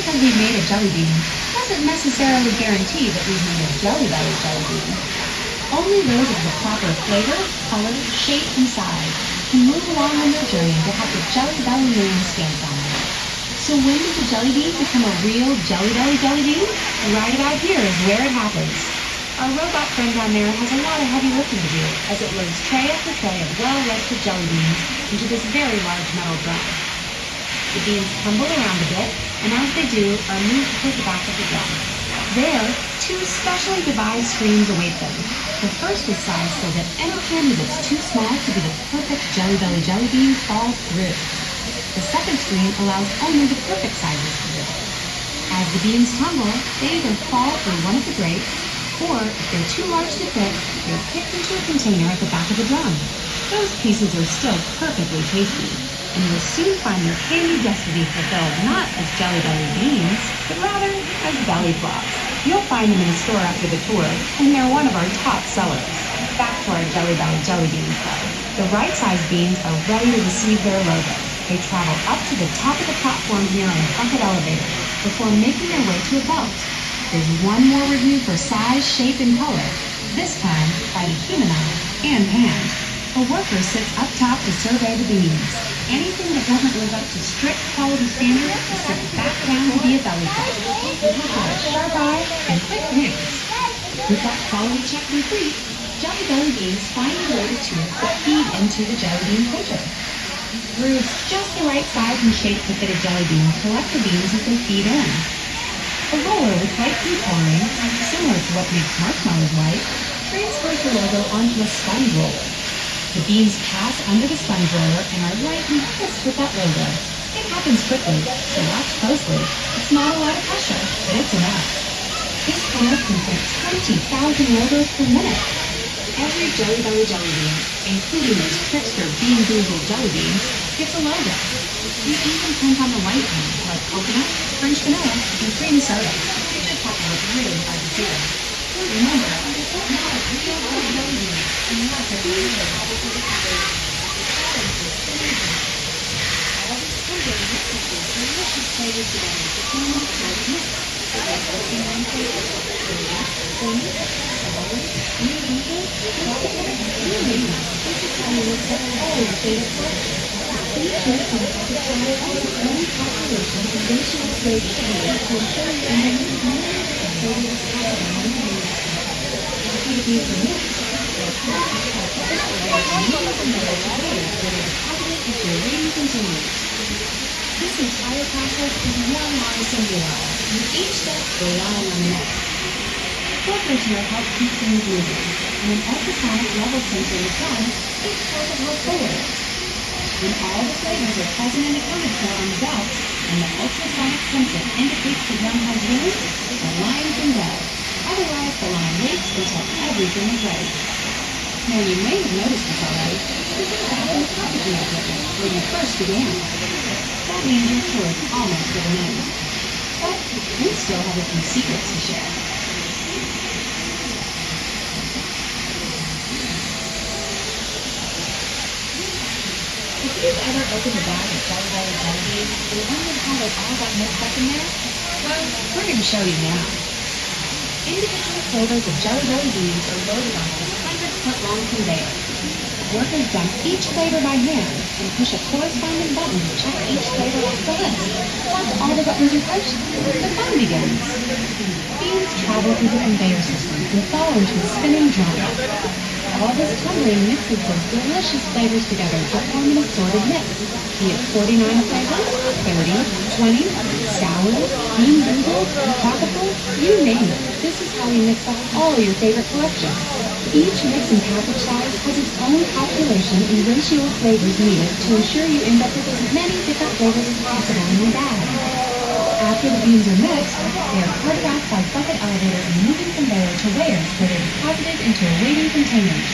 because we've made a jelly bean doesn't necessarily guarantee that we've made a jelly belly jelly bean. Only those of the proper flavor, color, shape, and size can move along on their journey to have the jelly belly name stamped on them. So when did the jelly bean become a real jelly belly jelly bean? Right about here is where it happens. Our robot friend down there has a lot of heavy lifting to do as it loads tray after tray of well-rested jelly beans into this very large metal drum. The beans tumble around a bit, and as they do, are moved toward the back of the drum. There, two specially devised screens await them. The first is sized so that any candy that's too small to be the perfect jelly belly jelly bean falls through. The second screen allows only the perfect sizes through. As the beans tumble, they either fall through one of the grates, or if they're too large to fit, they're picked into a container at the back of the drum. Those pieces are still perfectly tasty, and you'll soon find their candy destiny fulfilled not as jelly belly beans, but rather as belly flops. You'll find them in the store after the tour, and they're one of our top sellers. Back to our jelly belly jelly beans though. The right size beans are ready to receive their logo. They travel up to the top of the platform here on the bucket elevator before making their way to a belt. There's one more review for size, shape, and color, this time by the human eye and hand. A worker sits up top to survey the beans. Anything that doesn't live up to strict quality standards is sent back down to be a belly flop. You have to have a sharp eye and quick hands. With that quality check complete, jelly belly beans find their way to tubes that feed into the jelly bean filter. Grooves just the right size and shape to fit a jelly bean collect the beans as they feed in. A roller with white food coloring, similar to what makes marshmallows white, transfers the logo onto a sponge roller. The beans pass under the sponge roller and are lightly kissed with that logo. It happens quickly, so watch closely. It's not a lot of pressure, but it's enough. This panel can print 20,000 logos per minute. Every jelly belly jelly bean, including those trickster bean boozled jelly beans, gets a logo. You even print on the white ones like coconut, French vanilla, and cream soda. You just have to look really hard to see them. Remember, it's not a real jelly bean, and not a real delicious flavors together to form a solid mix. This is how you mix up all your favorite flavors. Each mix and package size has its own calculation of ratio of flavor to ensure you end up with many different flavors possible in one mix. After the beans are mixed, they're packed and deposited into your waiting containers. This entire process is one long assembly line, with each step relying on the next. Workers here help keep things moving, and an ultrasonic level sensor in the drum keeps track of how full it is. When all the flavors are present and accounted for on the belt, and the ultrasonic sensor indicates the drum has room, the line can go. Otherwise, the line waits until everything is ready. Now, you may have noticed this already. This is back in the packaging equipment where you first began. That means your tour is almost at an end. But we still have a few secrets to share. If you've ever opened a bag of jelly belly jelly beans and wondered how they all got mixed up in there, well, we're going to show you now. Individual flavors of jelly belly beans are loaded on this 100-foot-long conveyor. Workers dump each flavor by hand and push a corresponding button to check each flavor off the list. Once all the buttons are pushed, the fun begins. Beans travel through the conveyor system and fall into a spinning drum. All this tumbling mixes those delicious flavors together to form an assorted mix, be it 49 flavors, 30, 20, sour, bean boozled, tropical, you name it. This is how we mix up all your favorite collections. Each mix and package size has its own calculation and ratio of flavors needed to ensure you end up with as many different flavors as possible in your bag. After the beans are mixed, they are carted off by bucket elevator and moving conveyor to weighers where they're deposited into awaiting containers.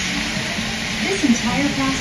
This entire process